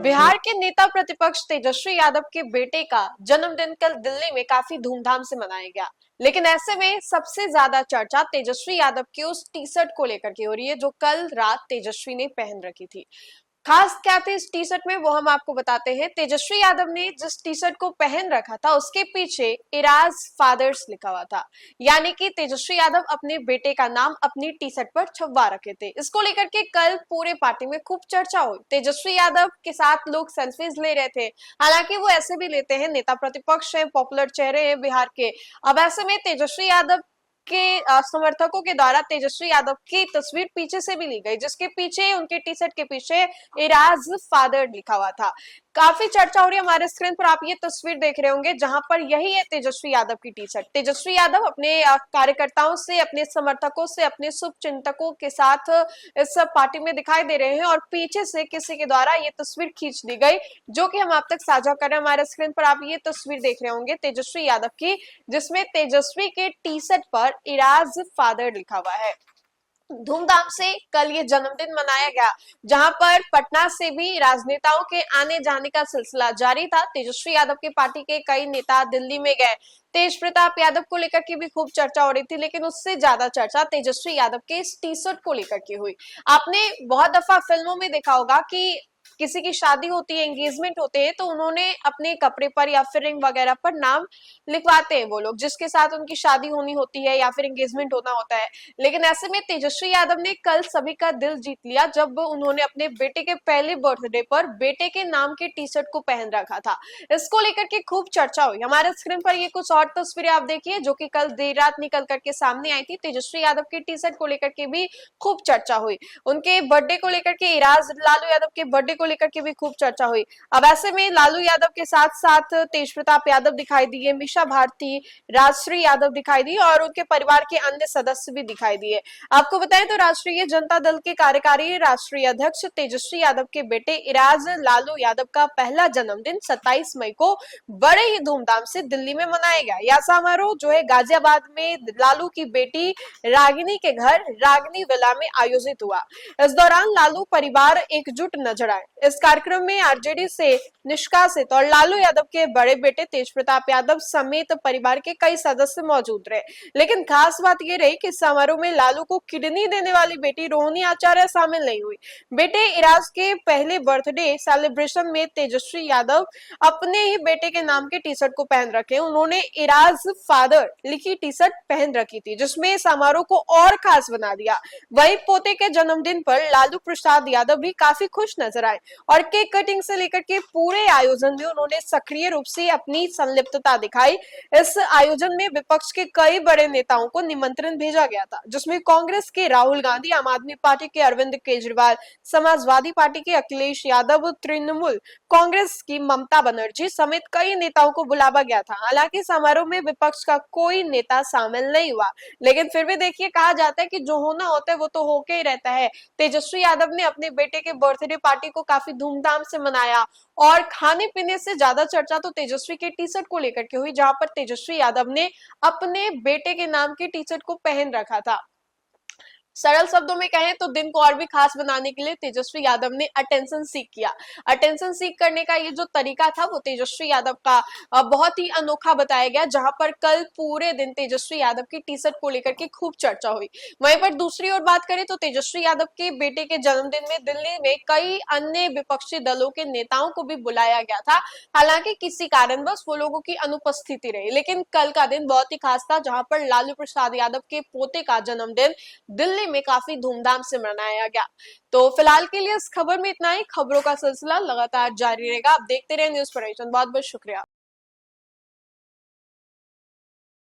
बिहार के नेता प्रतिपक्ष तेजस्वी यादव के बेटे का जन्मदिन कल दिल्ली में काफी धूमधाम से मनाया गया। लेकिन ऐसे में सबसे ज्यादा चर्चा तेजस्वी यादव की उस टी शर्ट को लेकर के हो रही है जो कल रात तेजस्वी ने पहन रखी थी। खास क्या थी इस टी शर्ट में वो हम आपको बताते हैं। तेजस्वी यादव ने जिस टी शर्ट को पहन रखा था उसके पीछे इराज फादर्स लिखा हुआ था, यानी कि तेजस्वी यादव अपने बेटे का नाम अपनी टी शर्ट पर छपवा रखे थे। इसको लेकर के कल पूरे पार्टी में खूब चर्चा हुई। तेजस्वी यादव के साथ लोग सेल्फीज ले रहे थे, हालांकि वो ऐसे भी लेते हैं, नेता प्रतिपक्ष हैं, पॉपुलर चेहरे हैं बिहार के। अब ऐसे में तेजस्वी यादव के समर्थकों के द्वारा तेजस्वी यादव की तस्वीर पीछे से भी ली गई, जिसके पीछे उनके टी शर्ट के पीछे इराज फादर लिखा हुआ था। काफी चर्चा हो रही है। हमारे स्क्रीन पर आप ये तस्वीर देख रहे होंगे जहां पर यही है तेजस्वी यादव की टी शर्ट। तेजस्वी यादव अपने कार्यकर्ताओं से, अपने समर्थकों से, अपने शुभचिंतकों के साथ इस पार्टी में दिखाई दे रहे हैं और पीछे से किसी के द्वारा ये तस्वीर खींच दी गई, जो कि हम आप तक साझा कर रहे हैं। हमारे स्क्रीन पर आप ये तस्वीर देख रहे होंगे तेजस्वी यादव की, जिसमें तेजस्वी के टी शर्ट पर इराज फादर लिखा हुआ है। धूमधाम से कल ये जन्मदिन मनाया गया, जहां पर पटना से भी राजनेताओं के आने जाने का सिलसिला जारी था। तेजस्वी यादव की पार्टी के कई नेता दिल्ली में गए। तेज प्रताप यादव को लेकर के भी खूब चर्चा हो रही थी, लेकिन उससे ज्यादा चर्चा तेजस्वी यादव के इस टी शर्ट को लेकर के हुई। आपने बहुत दफा फिल्मों में देखा होगा कि किसी की शादी होती है, एंगेजमेंट होते हैं, तो उन्होंने अपने कपड़े पर या फिर रिंग वगैरह पर नाम लिखवाते हैं वो लोग जिसके साथ उनकी शादी होनी होती है या फिर एंगेजमेंट होना होता है। लेकिन ऐसे में तेजस्वी यादव ने कल सभी का दिल जीत लिया जब उन्होंने अपने बेटे के पहले बर्थडे पर बेटे के नाम के टी शर्ट को पहन रखा था। इसको लेकर के खूब चर्चा हुई। हमारे स्क्रीन पर ये कुछ और तस्वीरें आप देखिए जो कि कल देर रात निकल करके सामने आई थी। तेजस्वी यादव की टी शर्ट को लेकर के भी खूब चर्चा हुई। उनके बर्थडे को लेकर के, इराज लालू यादव के बर्थडे को लेकर के भी खूब चर्चा हुई। अब ऐसे में लालू यादव के साथ साथ तेज प्रताप यादव दिखाई दिए, मीशा भारती, राजश्री यादव दिखाई दी और उनके परिवार के अन्य सदस्य भी दिखाई दिए। आपको बताएं तो राष्ट्रीय जनता दल के कार्यकारी राष्ट्रीय अध्यक्ष तेजस्वी यादव के बेटे इराज लालू यादव का पहला जन्मदिन 27 मई को बड़े ही धूमधाम से दिल्ली में मनाया गया। यह समारोह जो है गाजियाबाद में लालू की बेटी रागिनी के घर रागिनी विला में आयोजित हुआ। इस दौरान लालू परिवार एकजुट नजर आए। इस कार्यक्रम में आरजेडी से निष्कासित और लालू यादव के बड़े बेटे तेज प्रताप यादव समेत परिवार के कई सदस्य मौजूद रहे। लेकिन खास बात यह रही कि समारोह में लालू को किडनी देने वाली बेटी रोहिणी आचार्य शामिल नहीं हुई। बेटे इराज के पहले बर्थडे सेलिब्रेशन में तेजस्वी यादव अपने ही बेटे के नाम के टी शर्ट को पहन रखे। उन्होंने इराज फादर लिखी टी शर्ट पहन रखी थी, जिसमें समारोह को और खास बना दिया। वहीं पोते के जन्मदिन पर लालू प्रसाद यादव भी काफी खुश नजर आए और केक कटिंग से लेकर के पूरे आयोजन में उन्होंने सक्रिय रूप से अपनी संलिप्तता दिखाई। इस आयोजन में विपक्ष के कई बड़े नेताओं को निमंत्रण भेजा गया था, जिसमें कांग्रेस के राहुल गांधी, आम आदमी पार्टी के अरविंद केजरीवाल, समाजवादी पार्टी के अखिलेश यादव, तृणमूल कांग्रेस की ममता बनर्जी समेत कई नेताओं को बुलावा गया था। हालांकि समारोह में विपक्ष का कोई नेता शामिल नहीं हुआ, लेकिन फिर भी देखिए, कहा जाता है कि जो होना होता है वो तो होके ही रहता है। तेजस्वी यादव ने अपने बेटे के बर्थडे पार्टी को काफी धूमधाम से मनाया और खाने पीने से ज्यादा चर्चा तो तेजस्वी के टी शर्ट को लेकर के हुई, जहां पर तेजस्वी यादव ने अपने बेटे के नाम के टी शर्ट को पहन रखा था। सरल शब्दों में कहें तो दिन को और भी खास बनाने के लिए तेजस्वी यादव ने अटेंशन सीक किया। अटेंशन सीक करने का ये जो तरीका था वो तेजस्वी यादव का बहुत ही अनोखा बताया गया, जहां पर कल पूरे दिन तेजस्वी यादव की टी शर्ट को लेकर के खूब चर्चा हुई। वहीं पर दूसरी ओर बात करें तो तेजस्वी यादव के बेटे के जन्मदिन में दिल्ली में कई अन्य विपक्षी दलों के नेताओं को भी बुलाया गया था। हालांकि किसी कारणवश वो लोगों की अनुपस्थिति रही, लेकिन कल का दिन बहुत ही खास था, जहां पर लालू प्रसाद यादव के पोते का जन्मदिन दिल्ली में काफी धूमधाम से मनाया गया। तो फिलहाल के लिए इस खबर में इतना ही। खबरों का सिलसिला लगातार जारी रहेगा। आप देखते रहे न्यूज़ फॉर नेशन। बहुत बहुत शुक्रिया।